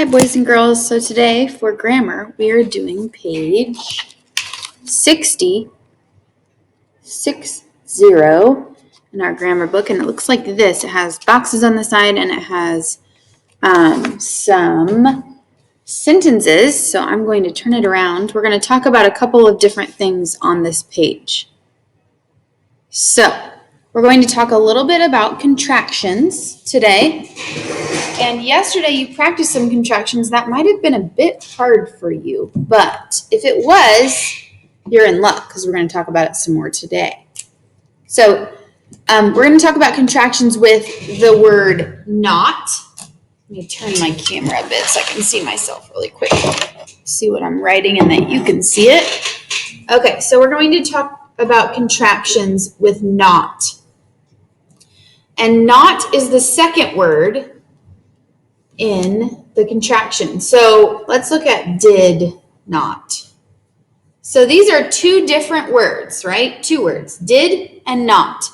Hi, boys and girls. So today for grammar, we are doing page 60 in our grammar book. And it looks like this. It has boxes on the side and it has some sentences. So I'm going to turn it around. We're going to talk about a couple of different things on this page. So we're going to talk a little bit about contractions today. And yesterday you practiced some contractions that might have been a bit hard for you, but if it was, you're in luck because we're going to talk about it some more today. So we're going to talk about contractions with the word not. Let me turn my camera a bit so I can see myself really quick. See what I'm writing and that you can see it. Okay, so we're going to talk about contractions with not. And not is the second word in the contraction. So let's look at did not. So these are two different words, right? Two words, did and not.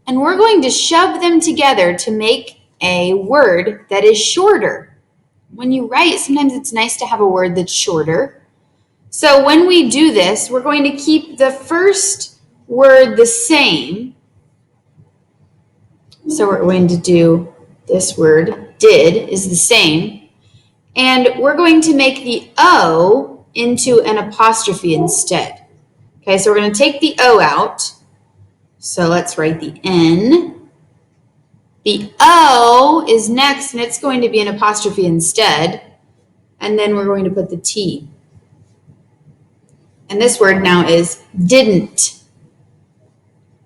And we're going to shove them together to make a word that is shorter. When you write, sometimes it's nice to have a word that's shorter. So when we do this, we're going to keep the first word the same. So we're going to do this word, did, is the same. And we're going to make the O into an apostrophe instead. Okay, so we're going to take the O out. So let's write the N. The O is next, and it's going to be an apostrophe instead. And then we're going to put the T. And this word now is didn't.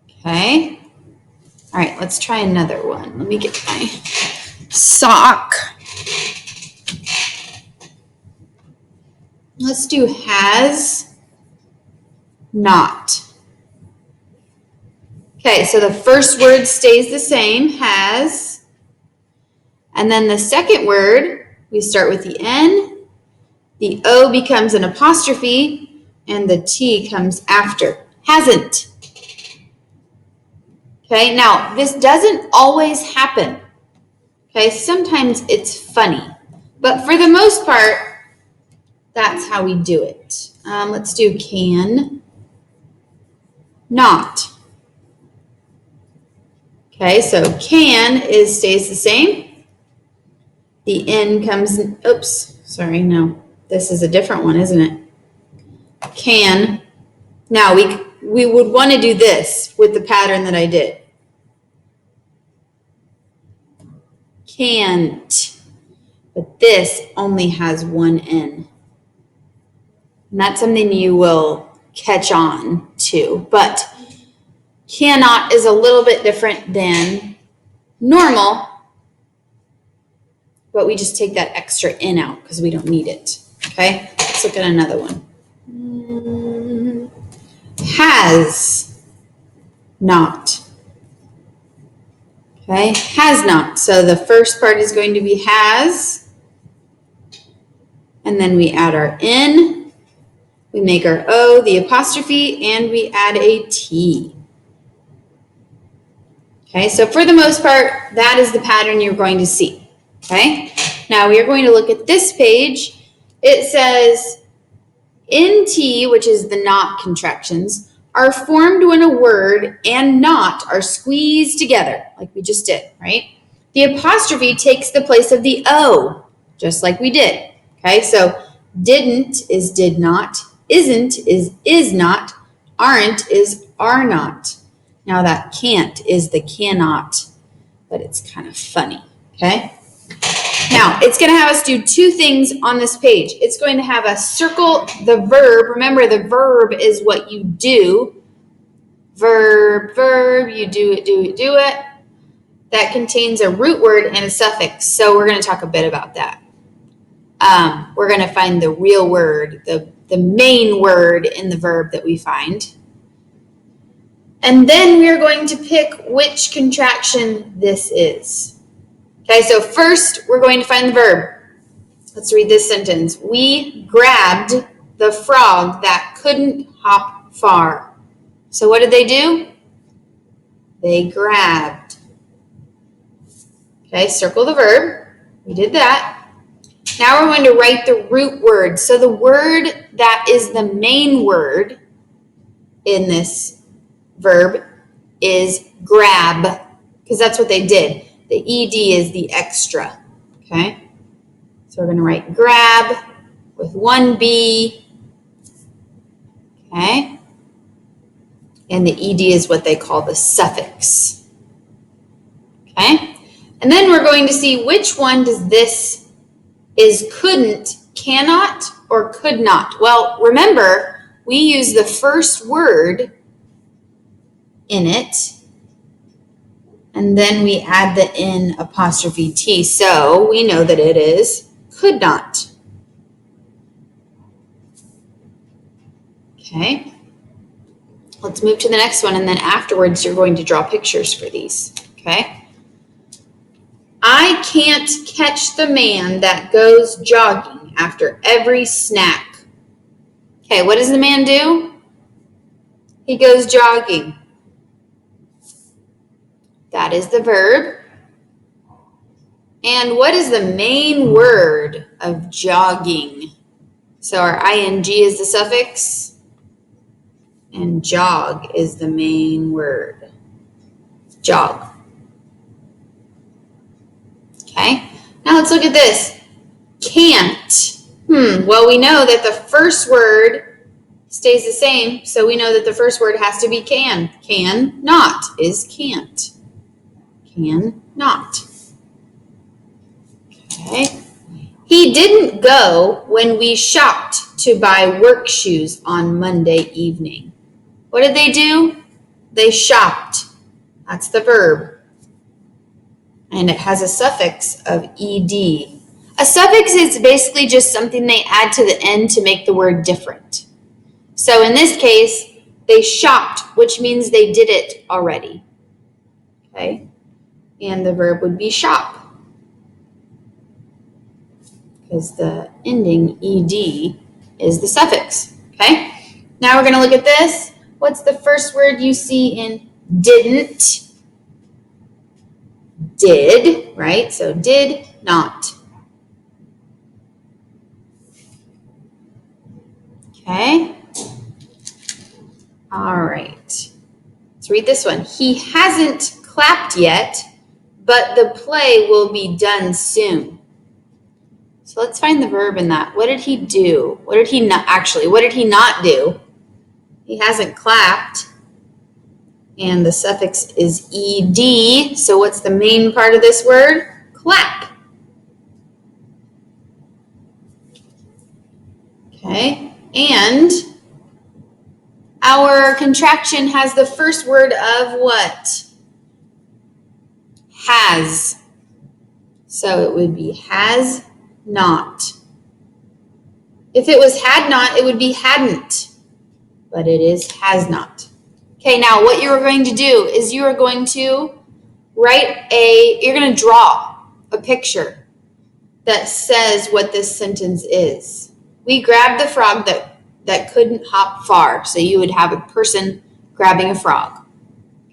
Okay. All right, let's try another one. Let me get my sock. Let's do has not. Okay, so the first word stays the same, has. And then the second word, we start with the N. The O becomes an apostrophe, and the T comes after. Hasn't. Okay, now this doesn't always happen. Okay, sometimes it's funny. But for the most part, that's how we do it. Let's do can not. Okay, so can stays the same. The N comes, oops, sorry, no. This is a different one, isn't it? Can. Now we would want to do this with the pattern that I did. Can't. But this only has one N. And that's something you will catch on to. But cannot is a little bit different than normal. But we just take that extra N out because we don't need it. Okay, let's look at another one. Has not. Okay, has not. So the first part is going to be has. And then we add our N. We make our O, the apostrophe, and we add a T. Okay, so for the most part, that is the pattern you're going to see. Okay, now we are going to look at this page. It says NT, which is the not contractions, are formed when a word and not are squeezed together, like we just did, right? The apostrophe takes the place of the O, just like we did. Okay, so didn't is did not, isn't is not, aren't is are not. Now that can't is the cannot, but it's kind of funny, okay? Now, it's going to have us do two things on this page. It's going to have us circle the verb. Remember, the verb is what you do. Verb, you do it, do it, do it. That contains a root word and a suffix. So we're going to talk a bit about that. We're going to find the real word, the main word in the verb that we find. And then we are going to pick which contraction this is. Okay, so first we're going to find the verb. Let's read this sentence. We grabbed the frog that couldn't hop far. So what did they do? They grabbed. Okay, circle the verb. We did that. Now we're going to write the root word. So the word that is the main word in this verb is grab, because that's what they did. The ed is the extra, okay? So we're going to write grab with one B, okay? And the ed is what they call the suffix, okay? And then we're going to see which one does this is couldn't, cannot, or could not. Well, remember, we use the first word in it, and then we add the N apostrophe T. So we know that it is could not. Okay. Let's move to the next one, and then afterwards you're going to draw pictures for these. Okay. I can't catch the man that goes jogging after every snack. Okay, what does the man do? He goes jogging. That is the verb. And what is the main word of jogging? So our ing is the suffix, and jog is the main word. Jog. Okay, now let's look at this. Can't. Well, we know that the first word stays the same, so we know that the first word has to be can. Can not is can't. Can not. Okay. He didn't go when we shopped to buy work shoes on Monday evening. What did they do? They shopped. That's the verb. And it has a suffix of ed. A suffix is basically just something they add to the end to make the word different. So in this case, they shopped, which means they did it already. Okay? And the verb would be shop, because the ending ed is the suffix. Okay? Now we're going to look at this. What's the first word you see in didn't? Did, right? So did not. Okay. All right. Let's read this one. He hasn't clapped yet, but the play will be done soon. So let's find the verb in that. What did he do? What did he not do? He hasn't clapped. And the suffix is ed. So what's the main part of this word? Clap. Okay. And our contraction has the first word of what? Has. So it would be has not. If it was had not, it would be hadn't. But it is has not. Okay, now what you're going to do is you are going to you're going to draw a picture that says what this sentence is. We grabbed the frog that couldn't hop far. So you would have a person grabbing a frog.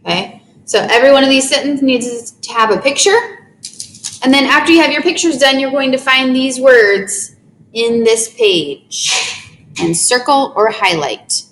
Okay, so every one of these sentences needs to have a picture. And then after you have your pictures done, you're going to find these words in this page and circle or highlight.